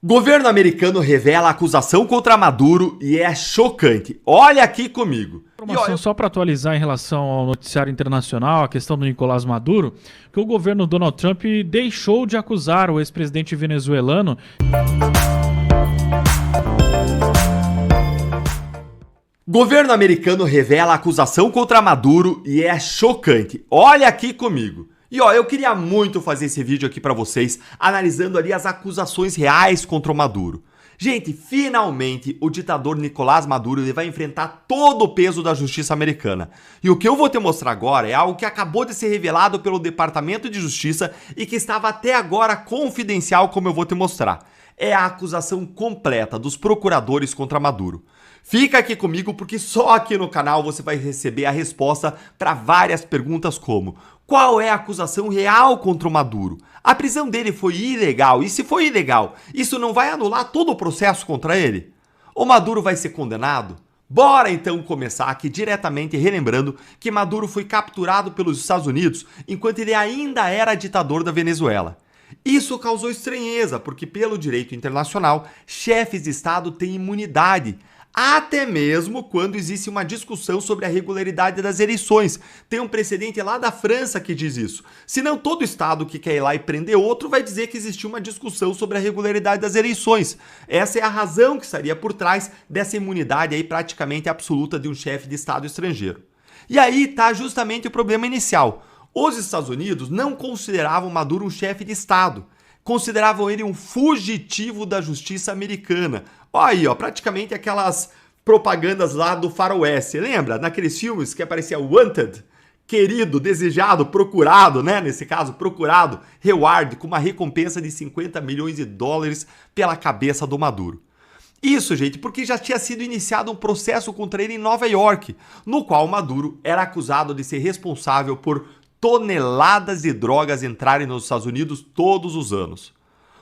Governo americano revela acusação contra Maduro e é chocante. Olha aqui comigo. Informação só para atualizar em relação ao noticiário internacional, a questão do Nicolás Maduro, que o governo Donald Trump deixou de acusar o ex-presidente venezuelano. Governo americano revela acusação contra Maduro e é chocante. Olha aqui comigo. Eu queria muito fazer esse vídeo aqui pra vocês, analisando ali as acusações reais contra o Maduro. Gente, finalmente o ditador Nicolás Maduro ele vai enfrentar todo o peso da justiça americana. E o que eu vou te mostrar agora é algo que acabou de ser revelado pelo Departamento de Justiça e que estava até agora confidencial, como eu vou te mostrar. É a acusação completa dos procuradores contra Maduro. Fica aqui comigo porque só aqui no canal você vai receber a resposta para várias perguntas como: qual é a acusação real contra o Maduro? A prisão dele foi ilegal? E se foi ilegal, isso não vai anular todo o processo contra ele? O Maduro vai ser condenado? Bora então começar aqui diretamente relembrando que Maduro foi capturado pelos Estados Unidos enquanto ele ainda era ditador da Venezuela. Isso causou estranheza, porque pelo direito internacional, chefes de Estado têm imunidade, até mesmo quando existe uma discussão sobre a regularidade das eleições. Tem um precedente lá da França que diz isso. Senão todo Estado que quer ir lá e prender outro vai dizer que existiu uma discussão sobre a regularidade das eleições. Essa é a razão que estaria por trás dessa imunidade aí praticamente absoluta de um chefe de Estado estrangeiro. E aí está justamente o problema inicial. Os Estados Unidos não consideravam Maduro um chefe de Estado. Consideravam ele um fugitivo da justiça americana. Olha aí, praticamente aquelas propagandas lá do faroeste. Lembra? Naqueles filmes que aparecia Wanted, querido, desejado, procurado, né? Nesse caso, procurado, reward, com uma recompensa de 50 milhões de dólares pela cabeça do Maduro. Isso, gente, porque já tinha sido iniciado um processo contra ele em Nova York, no qual Maduro era acusado de ser responsável por toneladas de drogas entrarem nos Estados Unidos todos os anos.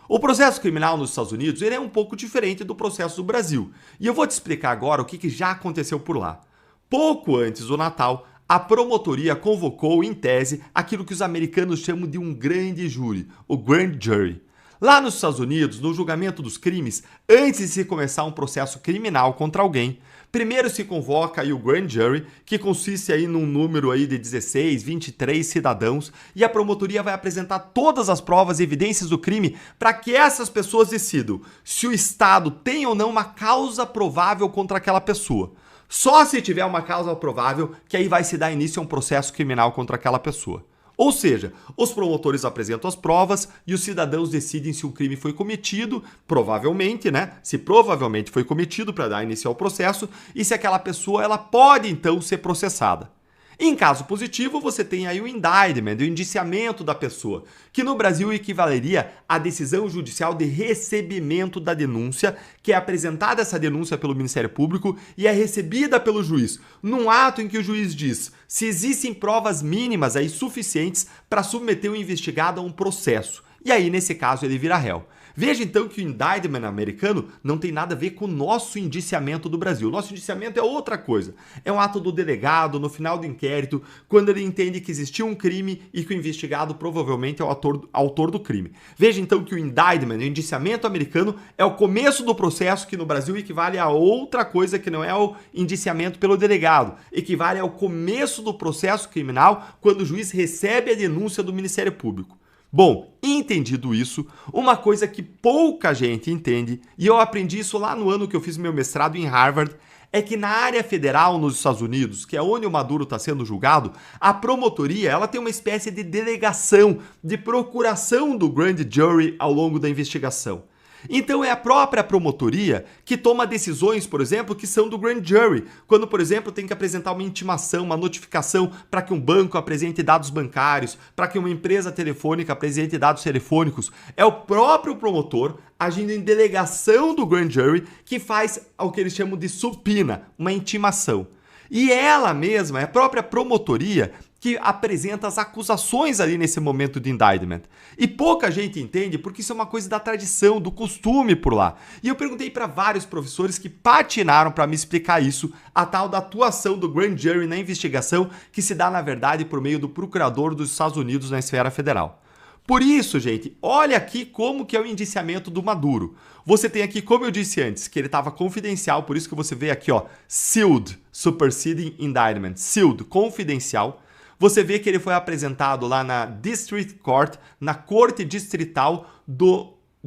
O processo criminal nos Estados Unidos ele é um pouco diferente do processo do Brasil. E eu vou te explicar agora o que já aconteceu por lá. Pouco antes do Natal, a promotoria convocou, em tese, aquilo que os americanos chamam de um grande júri, o Grand Jury. Lá nos Estados Unidos, no julgamento dos crimes, antes de se começar um processo criminal contra alguém, primeiro se convoca aí o Grand Jury, que consiste aí num número aí de 16, 23 cidadãos, e a promotoria vai apresentar todas as provas e evidências do crime para que essas pessoas decidam se o Estado tem ou não uma causa provável contra aquela pessoa. Só se tiver uma causa provável que aí vai se dar início a um processo criminal contra aquela pessoa. Ou seja, os promotores apresentam as provas e os cidadãos decidem se um crime foi cometido, provavelmente, né? Se provavelmente foi cometido para dar início ao processo e se aquela pessoa ela pode então ser processada. Em caso positivo, você tem aí o indictment, o indiciamento da pessoa, que no Brasil equivaleria à decisão judicial de recebimento da denúncia, que é apresentada essa denúncia pelo Ministério Público e é recebida pelo juiz, num ato em que o juiz diz se existem provas mínimas aí suficientes para submeter o investigado a um processo. E aí, nesse caso, ele vira réu. Veja então que o indictment americano não tem nada a ver com o nosso indiciamento do Brasil. O nosso indiciamento é outra coisa. É um ato do delegado no final do inquérito, quando ele entende que existiu um crime e que o investigado provavelmente é o autor do crime. Veja então que o indictment, o indiciamento americano, é o começo do processo, que no Brasil equivale a outra coisa que não é o indiciamento pelo delegado. Equivale ao começo do processo criminal, quando o juiz recebe a denúncia do Ministério Público. Bom, entendido isso, uma coisa que pouca gente entende, e eu aprendi isso lá no ano que eu fiz meu mestrado em Harvard, é que na área federal nos Estados Unidos, que é onde o Maduro está sendo julgado, a promotoria ela tem uma espécie de delegação, de procuração do Grand Jury ao longo da investigação. Então é a própria promotoria que toma decisões, por exemplo, que são do Grand Jury. Quando, por exemplo, tem que apresentar uma intimação, uma notificação para que um banco apresente dados bancários, para que uma empresa telefônica apresente dados telefônicos. É o próprio promotor, agindo em delegação do Grand Jury, que faz o que eles chamam de subpoena, uma intimação. E ela mesma, é a própria promotoria, que apresenta as acusações ali nesse momento de indictment. E pouca gente entende porque isso é uma coisa da tradição, do costume por lá. E eu perguntei para vários professores que patinaram para me explicar isso, a tal da atuação do Grand Jury na investigação que se dá, na verdade, por meio do procurador dos Estados Unidos na esfera federal. Por isso, gente, olha aqui como que é o indiciamento do Maduro. Você tem aqui, como eu disse antes, que ele estava confidencial, por isso que você vê aqui, ó, sealed, superseding indictment, sealed, confidencial. Você vê que ele foi apresentado lá na District Court, na Corte Distrital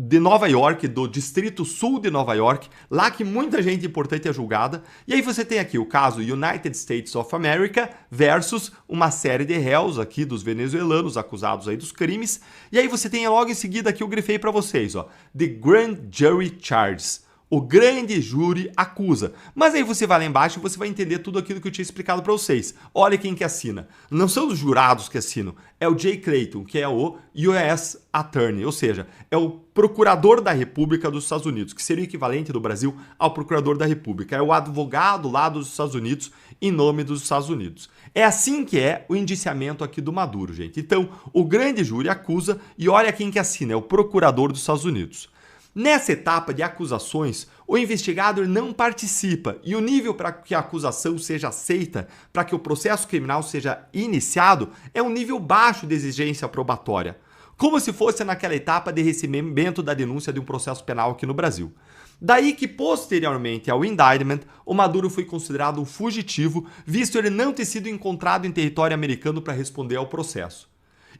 de Nova York, do Distrito Sul de Nova York, lá que muita gente importante é julgada. E aí você tem aqui o caso United States of America versus uma série de réus aqui dos venezuelanos acusados aí dos crimes. E aí você tem logo em seguida aqui, eu grifei para vocês, ó, The Grand Jury Charges. O grande júri acusa. Mas aí você vai lá embaixo e você vai entender tudo aquilo que eu tinha explicado para vocês. Olha quem que assina. Não são os jurados que assinam. É o Jay Clayton, que é o US Attorney, ou seja, é o procurador da República dos Estados Unidos, que seria o equivalente do Brasil ao procurador da República. É o advogado lá dos Estados Unidos em nome dos Estados Unidos. É assim que é o indiciamento aqui do Maduro, gente. Então, o grande júri acusa e olha quem que assina. É o procurador dos Estados Unidos. Nessa etapa de acusações, o investigador não participa e o nível para que a acusação seja aceita, para que o processo criminal seja iniciado, é um nível baixo de exigência probatória, como se fosse naquela etapa de recebimento da denúncia de um processo penal aqui no Brasil. Daí que, posteriormente ao indictment, o Maduro foi considerado um fugitivo, visto ele não ter sido encontrado em território americano para responder ao processo.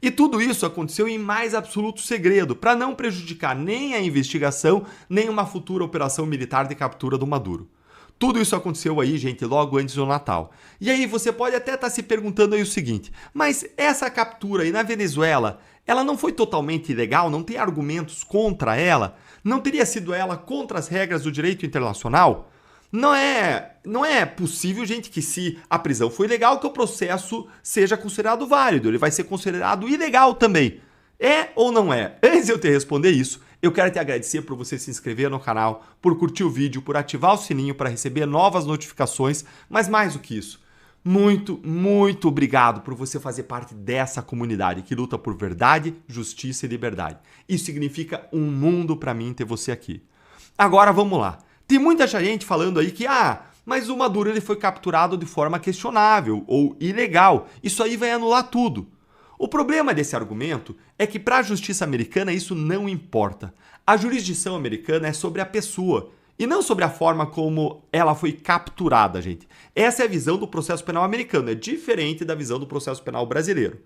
E tudo isso aconteceu em mais absoluto segredo, para não prejudicar nem a investigação, nem uma futura operação militar de captura do Maduro. Tudo isso aconteceu aí, gente, logo antes do Natal. E aí você pode até estar se perguntando aí o seguinte, mas essa captura aí na Venezuela, ela não foi totalmente ilegal? Não tem argumentos contra ela? Não teria sido ela contra as regras do direito internacional? Não é possível, gente, que se a prisão foi ilegal, que o processo seja considerado válido. Ele vai ser considerado ilegal também. É ou não é? Antes de eu te responder isso, eu quero te agradecer por você se inscrever no canal, por curtir o vídeo, por ativar o sininho para receber novas notificações, mas mais do que isso, muito, muito obrigado por você fazer parte dessa comunidade que luta por verdade, justiça e liberdade. Isso significa um mundo para mim ter você aqui. Agora vamos lá. Tem muita gente falando aí que, mas o Maduro ele foi capturado de forma questionável ou ilegal. Isso aí vai anular tudo. O problema desse argumento é que para a justiça americana isso não importa. A jurisdição americana é sobre a pessoa e não sobre a forma como ela foi capturada, gente. Essa é a visão do processo penal americano, é diferente da visão do processo penal brasileiro.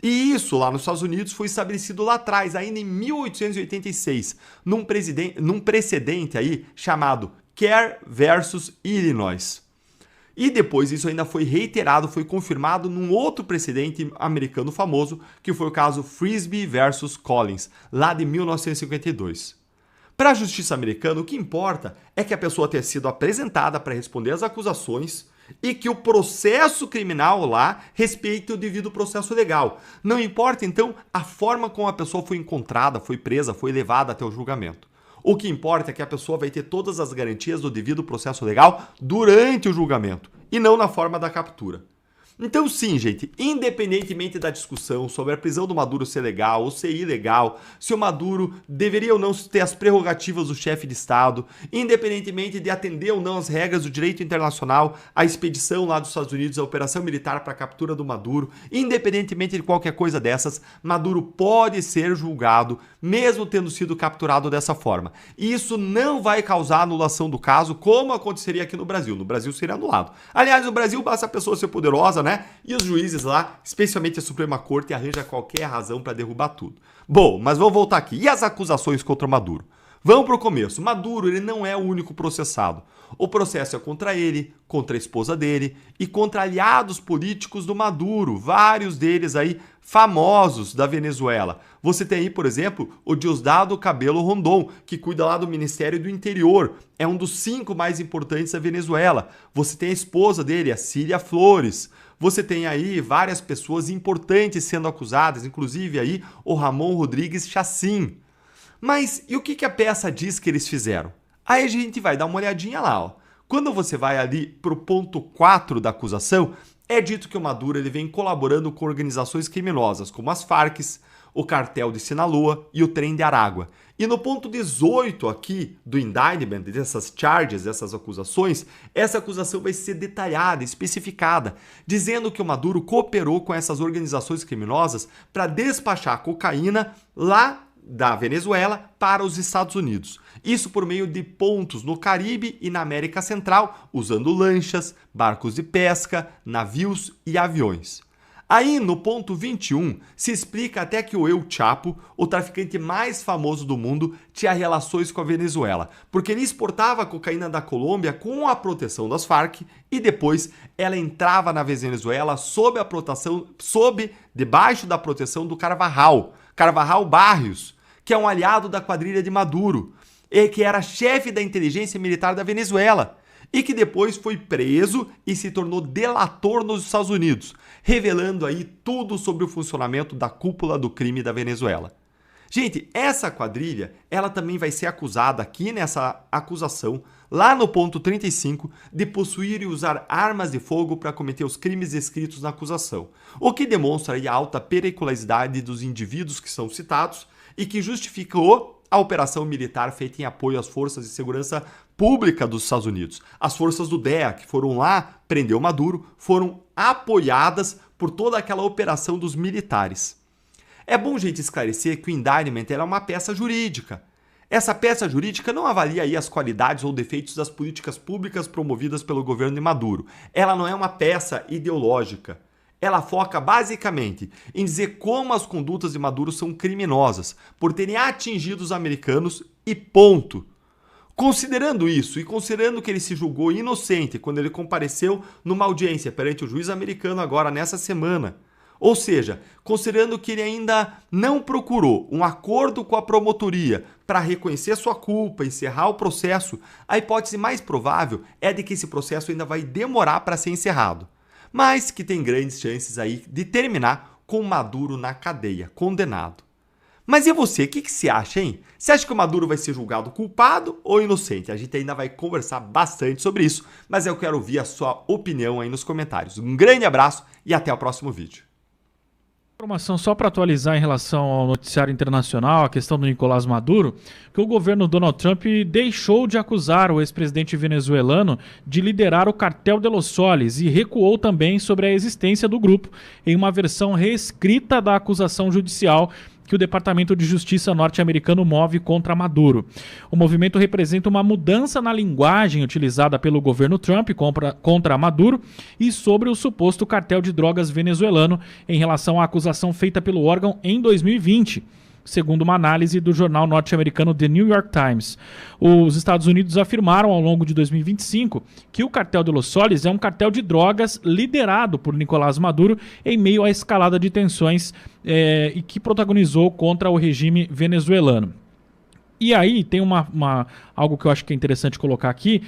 E isso lá nos Estados Unidos foi estabelecido lá atrás, ainda em 1886, num precedente aí chamado Kerr versus Illinois. E depois isso ainda foi reiterado, foi confirmado num outro precedente americano famoso, que foi o caso Frisbee versus Collins, lá de 1952. Para a justiça americana, o que importa é que a pessoa tenha sido apresentada para responder às acusações e que o processo criminal lá respeite o devido processo legal. Não importa, então, a forma como a pessoa foi encontrada, foi presa, foi levada até o julgamento. O que importa é que a pessoa vai ter todas as garantias do devido processo legal durante o julgamento, e não na forma da captura. Então sim, gente, independentemente da discussão sobre a prisão do Maduro ser legal ou ser ilegal, se o Maduro deveria ou não ter as prerrogativas do chefe de Estado, independentemente de atender ou não as regras do direito internacional, a expedição lá dos Estados Unidos, a operação militar para a captura do Maduro, independentemente de qualquer coisa dessas, Maduro pode ser julgado, mesmo tendo sido capturado dessa forma. E isso não vai causar anulação do caso, como aconteceria aqui no Brasil. No Brasil seria anulado. Aliás, no Brasil basta a pessoa ser poderosa, né? E os juízes lá, especialmente a Suprema Corte, arranja qualquer razão para derrubar tudo. Bom, mas vamos voltar aqui. E as acusações contra Maduro? Vamos para o começo. Maduro, ele não é o único processado. O processo é contra ele, contra a esposa dele e contra aliados políticos do Maduro, vários deles aí famosos da Venezuela. Você tem aí, por exemplo, o Diosdado Cabello Rondon, que cuida lá do Ministério do Interior. É um dos 5 mais importantes da Venezuela. Você tem a esposa dele, a Cília Flores. Você tem aí várias pessoas importantes sendo acusadas, inclusive aí o Ramon Rodrigues Chacín. Mas e o que a peça diz que eles fizeram? Aí a gente vai dar uma olhadinha lá, ó. Quando você vai ali para o ponto 4 da acusação, é dito que o Maduro ele vem colaborando com organizações criminosas, como as Farc, o cartel de Sinaloa e o trem de Aragua. E no ponto 18 aqui do indictment, dessas charges, dessas acusações, essa acusação vai ser detalhada, especificada, dizendo que o Maduro cooperou com essas organizações criminosas para despachar cocaína lá da Venezuela para os Estados Unidos. Isso por meio de pontos no Caribe e na América Central, usando lanchas, barcos de pesca, navios e aviões. Aí, no ponto 21, se explica até que o El Chapo, o traficante mais famoso do mundo, tinha relações com a Venezuela, porque ele exportava a cocaína da Colômbia com a proteção das Farc e depois ela entrava na Venezuela debaixo da proteção do Carvajal Barrios, que é um aliado da quadrilha de Maduro, e que era chefe da inteligência militar da Venezuela, e que depois foi preso e se tornou delator nos Estados Unidos, revelando aí tudo sobre o funcionamento da cúpula do crime da Venezuela. Gente, essa quadrilha, ela também vai ser acusada aqui nessa acusação, lá no ponto 35, de possuir e usar armas de fogo para cometer os crimes descritos na acusação, o que demonstra aí a alta periculosidade dos indivíduos que são citados e que justificou a operação militar feita em apoio às forças de segurança pública dos Estados Unidos. As forças do DEA, que foram lá prender o Maduro, foram apoiadas por toda aquela operação dos militares. É bom, gente, esclarecer que o indictment é uma peça jurídica. Essa peça jurídica não avalia aí as qualidades ou defeitos das políticas públicas promovidas pelo governo de Maduro. Ela não é uma peça ideológica. Ela foca basicamente em dizer como as condutas de Maduro são criminosas, por terem atingido os americanos e ponto. Considerando isso e considerando que ele se julgou inocente quando ele compareceu numa audiência perante o juiz americano agora nessa semana, ou seja, considerando que ele ainda não procurou um acordo com a promotoria para reconhecer sua culpa, encerrar o processo, a hipótese mais provável é de que esse processo ainda vai demorar para ser encerrado, mas que tem grandes chances aí de terminar com Maduro na cadeia, condenado. Mas e você, o que você acha, hein? Você acha que o Maduro vai ser julgado culpado ou inocente? A gente ainda vai conversar bastante sobre isso, mas eu quero ouvir a sua opinião aí nos comentários. Um grande abraço e até o próximo vídeo. Informação só para atualizar em relação ao noticiário internacional, a questão do Nicolás Maduro, que o governo Donald Trump deixou de acusar o ex-presidente venezuelano de liderar o cartel de Los Soles e recuou também sobre a existência do grupo em uma versão reescrita da acusação judicial que o Departamento de Justiça norte-americano move contra Maduro. O movimento representa uma mudança na linguagem utilizada pelo governo Trump contra Maduro e sobre o suposto cartel de drogas venezuelano em relação à acusação feita pelo órgão em 2020. Segundo uma análise do jornal norte-americano The New York Times. Os Estados Unidos afirmaram ao longo de 2025 que o cartel de Los Soles é um cartel de drogas liderado por Nicolás Maduro em meio à escalada de tensões e que protagonizou contra o regime venezuelano. E aí tem algo que eu acho que é interessante colocar aqui,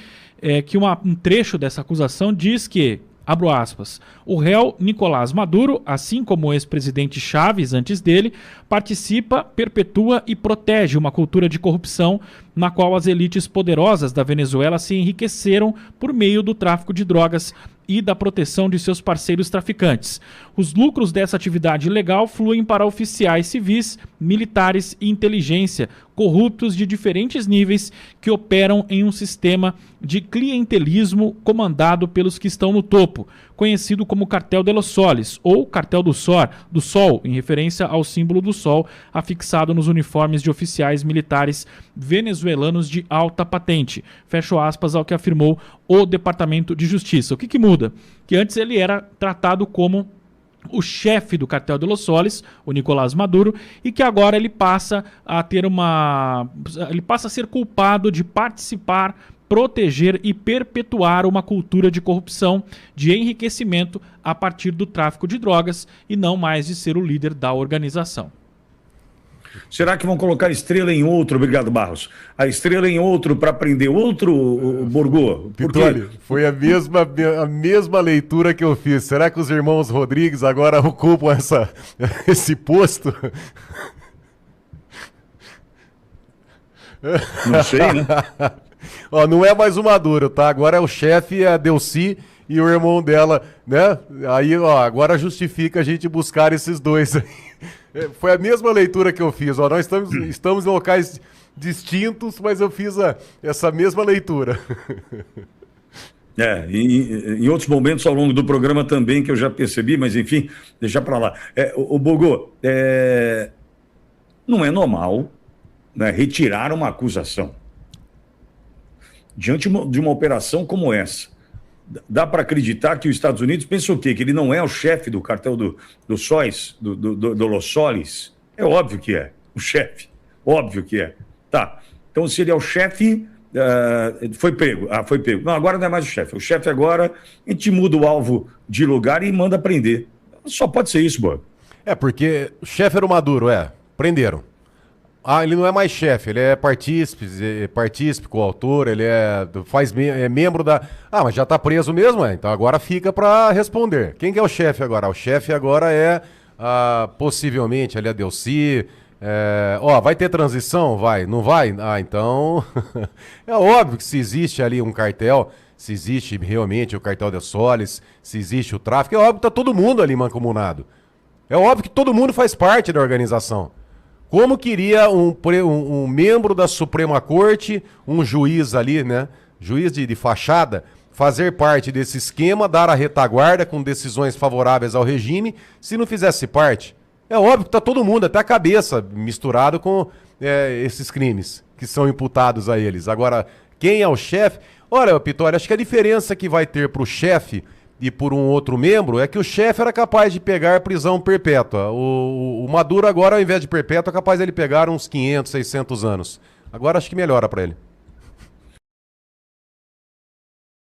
que um trecho dessa acusação diz que, abro aspas, o réu Nicolás Maduro, assim como o ex-presidente Chávez antes dele, participa, perpetua e protege uma cultura de corrupção na qual as elites poderosas da Venezuela se enriqueceram por meio do tráfico de drogas e da proteção de seus parceiros traficantes. Os lucros dessa atividade ilegal fluem para oficiais civis, militares e inteligência, corruptos de diferentes níveis que operam em um sistema de clientelismo comandado pelos que estão no topo, conhecido como Cartel de Los Soles, ou Cartel do Sol, em referência ao símbolo do Sol afixado nos uniformes de oficiais militares venezuelanos de alta patente. Fecho aspas ao que afirmou o Departamento de Justiça. O que muda? Que antes ele era tratado como o chefe do Cartel de Los Soles, o Nicolás Maduro, e que agora ele passa a ser culpado de participar, proteger e perpetuar uma cultura de corrupção, de enriquecimento a partir do tráfico de drogas e não mais de ser o líder da organização. Será que vão colocar Estrela em outro? Obrigado, Barros. A Estrela em outro para prender outro, Borgô? Pitoli, foi a mesma leitura que eu fiz. Será que os irmãos Rodrigues agora ocupam esse posto? Não sei, né? Ó, não é mais o Maduro, tá? Agora é o chefe, a Delcy e o irmão dela, né? Aí, ó, agora justifica a gente buscar esses dois aí. Foi a mesma leitura que eu fiz, ó. Nós estamos em locais distintos, mas eu fiz essa mesma leitura. Em outros momentos ao longo do programa também que eu já percebi, mas enfim, deixa para lá. O Bogô, não é normal, né, retirar uma acusação diante de uma operação como essa. Dá para acreditar que os Estados Unidos pensam o quê? Que ele não é o chefe do cartel do SOIS, do Los Solis? É óbvio que é, o chefe, óbvio que é. Tá, então se ele é o chefe... foi pego. Foi pego. Não, agora não é mais o chefe. O chefe agora, a gente muda o alvo de lugar e manda prender. Só pode ser isso, boa. Porque o chefe era o Maduro, prenderam. Ele não é mais chefe, ele é partícipe, coautor, ele é membro da... mas já tá preso mesmo, então agora fica para responder. Quem que é o chefe agora? O chefe agora é, possivelmente, ali a Delcy... vai ter transição? Vai. Não vai? Então... é óbvio que se existe ali um cartel, se existe realmente o cartel de Solis, se existe o tráfico, é óbvio que tá todo mundo ali mancomunado. É óbvio que todo mundo faz parte da organização. Como queria um membro da Suprema Corte, um juiz ali, né? Juiz de fachada, fazer parte desse esquema, dar a retaguarda com decisões favoráveis ao regime, se não fizesse parte? É óbvio que tá todo mundo, até a cabeça, misturado com esses crimes que são imputados a eles. Agora, quem é o chefe? Olha, Pitório, acho que a diferença que vai ter pro chefe e por um outro membro é que o chefe era capaz de pegar prisão perpétua. O Maduro agora, ao invés de perpétua, é capaz de ele pegar uns 500, 600 anos. Agora acho que melhora para ele.